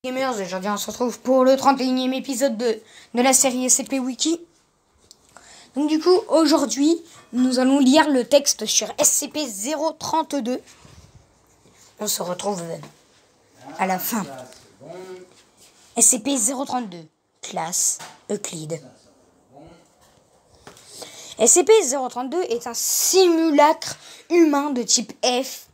Gamers, aujourd'hui on se retrouve pour le 31e épisode de la série SCP Wiki. Donc du coup, aujourd'hui, nous allons lire le texte sur SCP-032. On se retrouve à la fin. SCP-032, classe Euclide. SCP-032 est un simulacre humain de type F,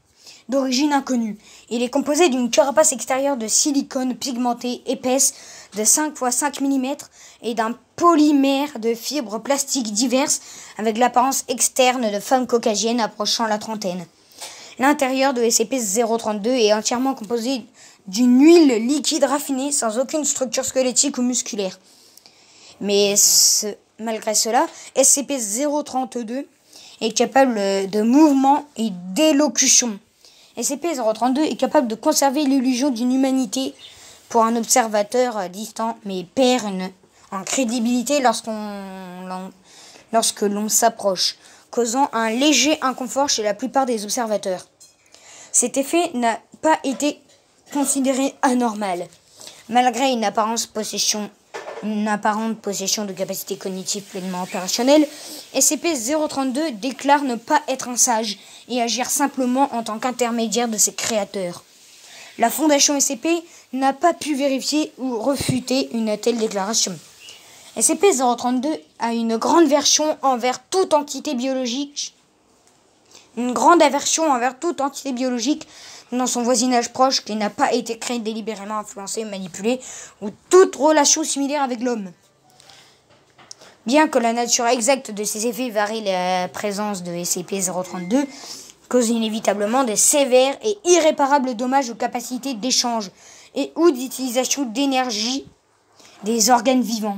d'origine inconnue. Il est composé d'une carapace extérieure de silicone pigmenté épaisse de 5 x 5 mm et d'un polymère de fibres plastiques diverses avec l'apparence externe de femmes caucasiennes approchant la trentaine. L'intérieur de SCP-032 est entièrement composé d'une huile liquide raffinée sans aucune structure squelettique ou musculaire. Mais malgré cela, SCP-032 est capable de mouvement et d'élocution. SCP-032 est capable de conserver l'illusion d'une humanité pour un observateur distant, mais perd en crédibilité lorsque l'on s'approche, causant un léger inconfort chez la plupart des observateurs. Cet effet n'a pas été considéré anormal, malgré une apparente possession de capacités cognitives pleinement opérationnelles. SCP-032 déclare ne pas être un sage et agir simplement en tant qu'intermédiaire de ses créateurs. La Fondation SCP n'a pas pu vérifier ou refuter une telle déclaration. SCP-032 a une grande aversion envers toute entité biologique dans son voisinage proche qui n'a pas été créé délibérément, influencé, manipulé ou toute relation similaire avec l'homme. Bien que la nature exacte de ces effets varie, la présence de SCP-032 cause inévitablement des sévères et irréparables dommages aux capacités d'échange et ou d'utilisation d'énergie des organes vivants.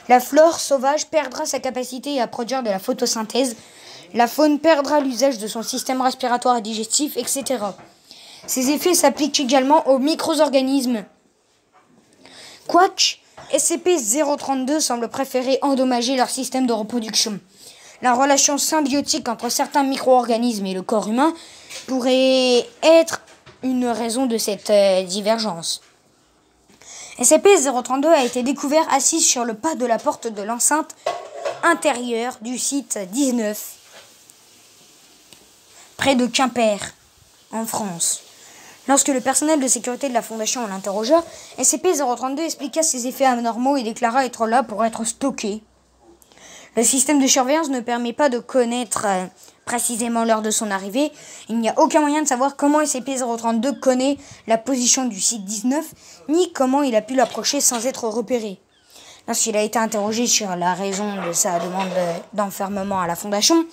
La flore sauvage perdra sa capacité à produire de la photosynthèse, la faune perdra l'usage de son système respiratoire et digestif, etc. Ces effets s'appliquent également aux micro-organismes. Quoique, SCP-032 semble préférer endommager leur système de reproduction. La relation symbiotique entre certains micro-organismes et le corps humain pourrait être une raison de cette divergence. SCP-032 a été découvert assis sur le pas de la porte de l'enceinte intérieure du site 19, près de Quimper, en France. Lorsque le personnel de sécurité de la Fondation l'interrogea, SCP-032 expliqua ses effets anormaux et déclara être là pour être stocké. Le système de surveillance ne permet pas de connaître précisément l'heure de son arrivée. Il n'y a aucun moyen de savoir comment SCP-032 connaît la position du site 19, ni comment il a pu l'approcher sans être repéré. Lorsqu'il a été interrogé sur la raison de sa demande d'enfermement à la Fondation,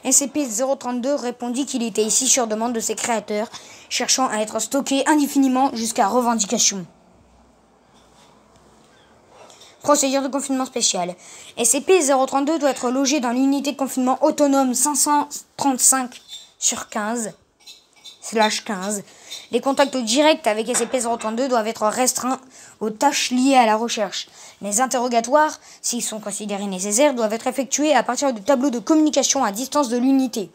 SCP-032 répondit qu'il était ici sur demande de ses créateurs, cherchant à être stocké indéfiniment jusqu'à revendication. Procédure de confinement spéciale. SCP-032 doit être logé dans l'unité de confinement autonome 535/15/15. Les contacts directs avec SCP-032 doivent être restreints aux tâches liées à la recherche. Les interrogatoires, s'ils sont considérés nécessaires, doivent être effectués à partir du tableau de communication à distance de l'unité.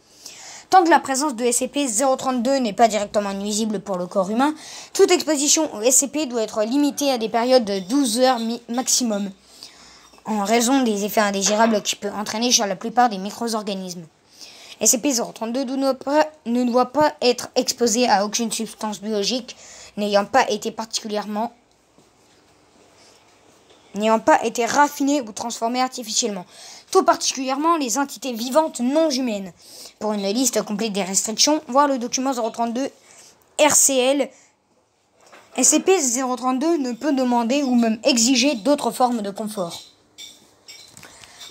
Tant que la présence de SCP-032 n'est pas directement nuisible pour le corps humain, toute exposition au SCP doit être limitée à des périodes de 12 heures maximum, en raison des effets indésirables qu'il peut entraîner sur la plupart des micro-organismes. SCP-032 ne doit pas être exposé à aucune substance biologique n'ayant pas été raffinée ou transformée artificiellement, tout particulièrement les entités vivantes non humaines. Pour une liste complète des restrictions, voir le document 032 RCL. SCP-032 ne peut demander ou même exiger d'autres formes de confort.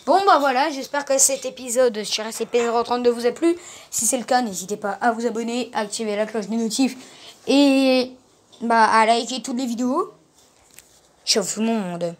Bon bah voilà, j'espère que cet épisode sur SCP-032 vous a plu. Si c'est le cas, n'hésitez pas à vous abonner, à activer la cloche des notifs et à liker toutes les vidéos. Ciao tout le monde.